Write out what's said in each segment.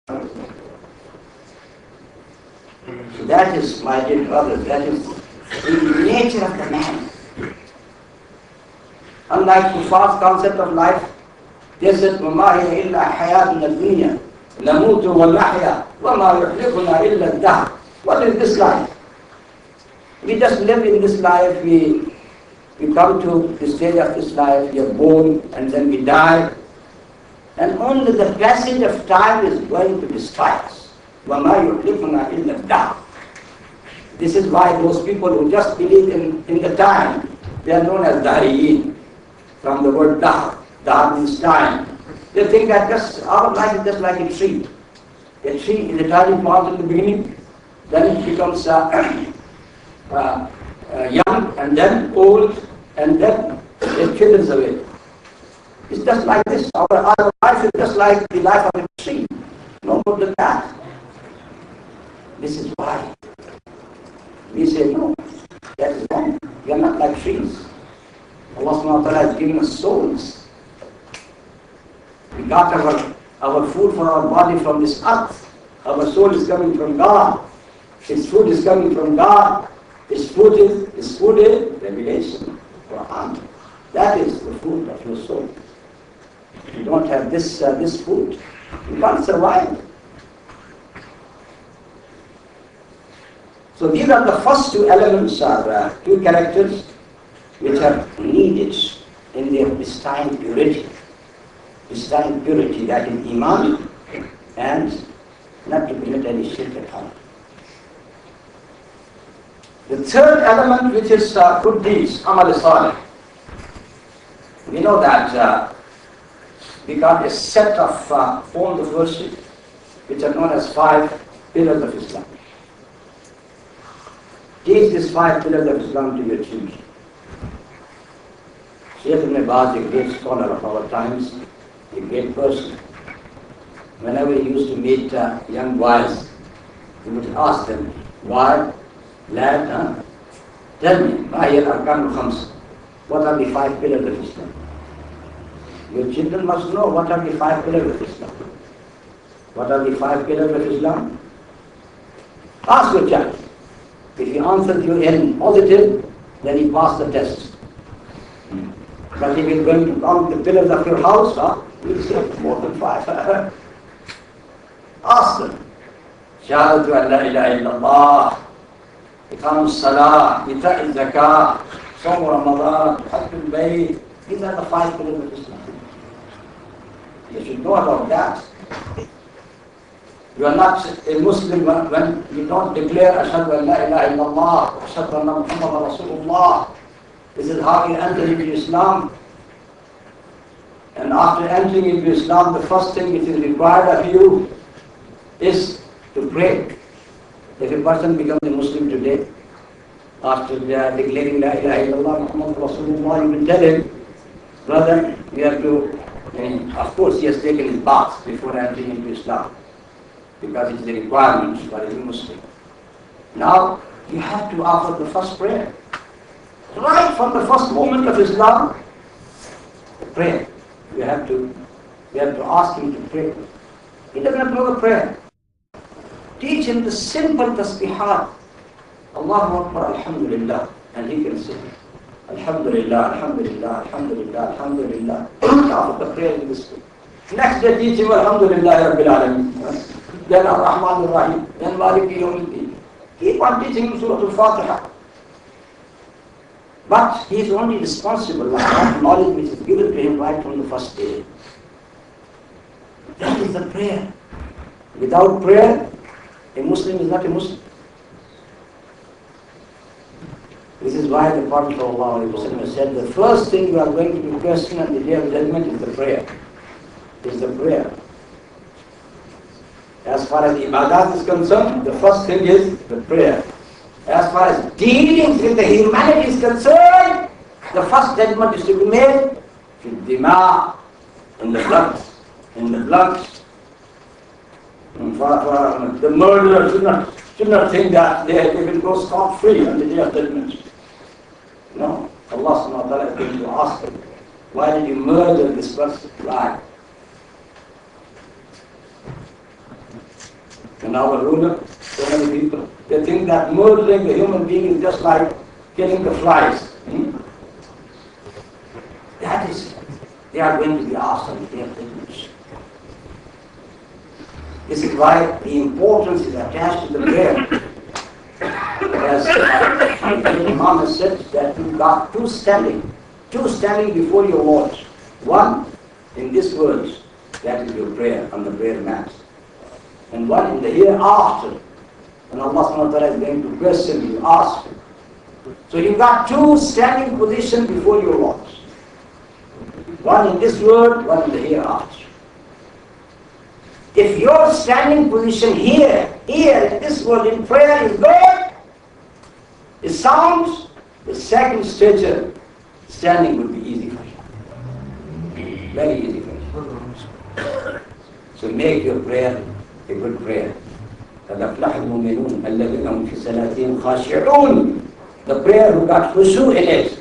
So that is, my dear brothers, that is the nature of the man. Unlike the false concept of life, they said, وَمَا هِيَ إِلَّا حَيَاتُنَا الدُّنْيَا نَمُوتُ وَنَحْيَا وَمَا يُحْلِقُنَا إِلَّا الدَّهْرُ. What is this life? We just live in this life, we come to the stage of this life, we are born and then we die. And only the passage of time is going to destroy us. وَمَا يُحْلِقُنَا إِلَّا الدَّهْرُ. This is why those people who just believe in the time, they are known as Dahriyin, from the word Dahr. Dahr means time. They think that our life is just like a tree. A tree is a tiny plant in the beginning, then it becomes young, and then old, and then it withers away. It's just like this. Our life is just like the life of a tree. No more than that. This is why we say, no, that is wrong. We are not like trees. Allah subhanahu wa ta'ala has given us souls. We got our food for our body from this earth. Our soul is coming from God. His food is coming from God. His food is revelation, Quran. That is the food of your soul. If you don't have this food, you can't survive. So these are the first two elements, or two characters, which are needed in their pristine purity. Pristine purity, that is Iman, and not to commit any sheikh at all. The third element, which is good deeds, amal salih. We know that we got a set of forms of worship, which are known as 5 pillars of Islam. Teach these 5 pillars of Islam to your children. Sheikh Ibn Baz, a great scholar of our times, a great person, whenever he used to meet young boys, he would ask them, why? Lad, tell me, what are the 5 pillars of Islam? Your children must know what are the 5 pillars of Islam. What are the 5 pillars of Islam? Ask your child. If he answers you in positive, then he passed the test. But if he's going to count the pillars of your house, you'll say more than 5. Ask them. Shahadatu an la ilaha illallah, Iqam as-salah, Ita' al-zakah, Sawm Ramadan, Hajj al-Bayt. These are the 5 pillars of Islam. You should know about that. You are not a Muslim when you don't declare Ashhadu an la ilaha illallah, Ashhadu anna Muhammadan Rasulullah. This is how you enter into Islam. And after entering into Islam, the first thing which is required of you is to pray. If a person becomes a Muslim today, after declaring La ilaha illallah Muhammad Rasulullah, you will tell him, brother, you have to, of course he has taken his bath before entering into Islam, because it's a requirement for every Muslim. Now, you have to offer the first prayer. Right from the first moment of Islam, pray. You have to ask him to pray. He doesn't know the prayer. Teach him the simple tasbihat. Allahu Akbar, Alhamdulillah. And he can say, Alhamdulillah, Alhamdulillah, Alhamdulillah, Alhamdulillah. After the prayer in this way. Next day teach him Alhamdulillah Rabbil Alameen. Then Ar-Rahman Ar-Rahim. Then Maliki Yawmiddin. Keep on teaching him Surah Al-Fatiha. But he is only responsible for that knowledge which is given to him right from the first day. That is the prayer. Without prayer, a Muslim is not a Muslim. This is why the Prophet ﷺ said, the first thing you are going to be questioned on the day of judgment is the prayer. Is the prayer. As far as ibadat is concerned, the first thing is the prayer. As far as dealings with the humanity is concerned, the first judgment is to be made in the dima, in the blood. In the blood. The murderer should not think that they will go scot-free on the day of judgment. No. Allah subhanahu wa ta'ala is going to ask them, why did you murder this person? Why? And our ruler, so many people, they think that murdering a human being is just like killing the flies. That is, they are going to be asked on their privilege. This is why the importance is attached to the prayer. As the Imam has said that you've got two standing before your Lord. One in this world, that is your prayer on the prayer mat. And one in the hereafter. And Allah subhanahu wa ta'ala is going to question you, ask you. So you've got two standing positions before your Lord. One in this world, one in the hereafter. If your standing position here in this world in prayer is good, is sound, the second stature standing would be easy for you. Very easy for you. So make your prayer a good prayer. قَدْ أَفْلَحَ الْمُؤْمِنُونَ الَّذِينَ هُمْ فِي صَلَاتِهِمْ خَاشِعُونَ. The prayer who got khushu in it.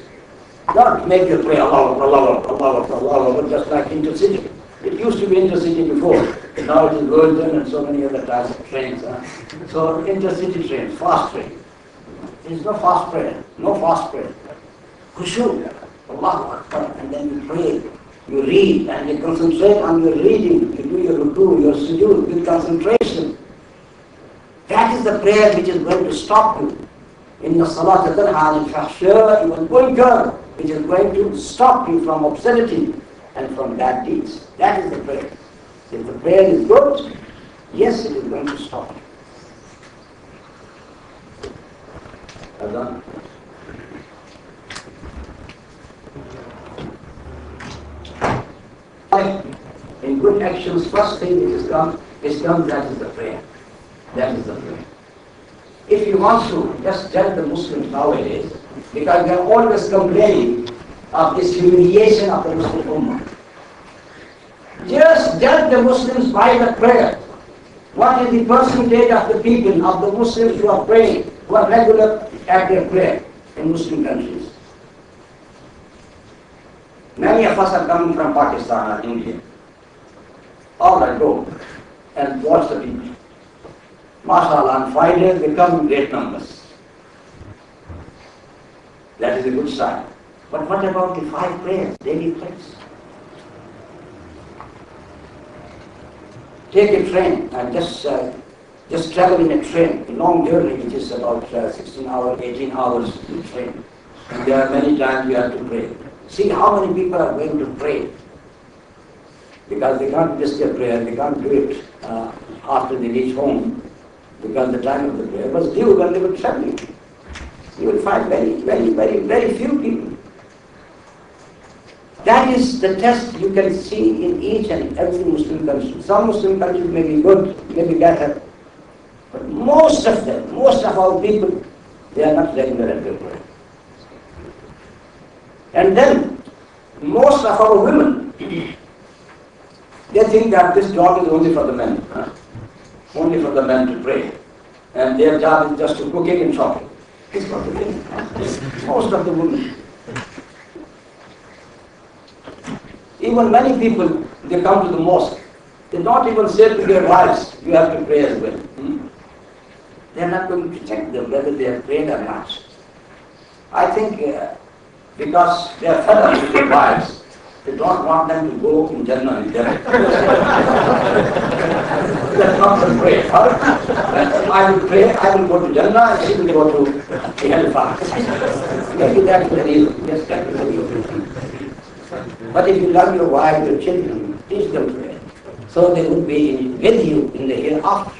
Not make your prayer Allah, Allah, Allah, Allah, Allah, just like intercity. It used to be intercity before. Now it is golden and so many other types of trains. So intercity trains, fast train. There is no fast prayer. No fast prayer. Khushu. Allahu Akbar. And then you pray. You read and you concentrate on your reading. You do your ruku, your sujood with concentration. That is the prayer which is going to stop you. In the salat tanha al-fahsha wal-munkar, which is going to stop you from obscenity and from bad deeds. That is the prayer. If the prayer is good, yes, it is going to stop you. Adhan. In good actions, first thing which is done, that is the prayer. That is the prayer. If you want to just judge the Muslims nowadays, because they are always complaining of this humiliation of the Muslim Ummah. Just judge the Muslims by the prayer. What is the percentage of the people, of the Muslims who are praying, who are regular at their prayer in Muslim countries? Many of us are coming from Pakistan or India. All I go and watch the people. MashaAllah, on Fridays they come in great numbers. That is a good sign. But what about the 5 prayers, daily prayers? Take a train and just travel in a train, a long journey which is about 16 hours, 18 hours in train. And there are many times you have to pray. See how many people are going to pray. Because they can't miss their prayer, they can't do it after they reach home. Because the time of the prayer was due when they were traveling. You will find very few people. That is the test you can see in each and every Muslim country. Some Muslim countries may be good, may be better. But most of them, most of our people, they are not regular at their prayer. And then, most of our women, they think that this job is only for the men. Only for the men to pray. And their job is just to cooking and shopping. This is what they think. Most of the women. Even many people, they come to the mosque. They don't even say to their wives, you have to pray as well. They are not going to check them whether they have prayed or not. I think because they are fed up with their wives, they don't want them to go in Jannah with them. That's not the prayer. I will pray, I will go to Jannah, and she will go to the hellfire. Maybe that's the reason. Yes, that is the reason. But if you love your wife, your children, teach them prayer, so they would be with you in the hereafter.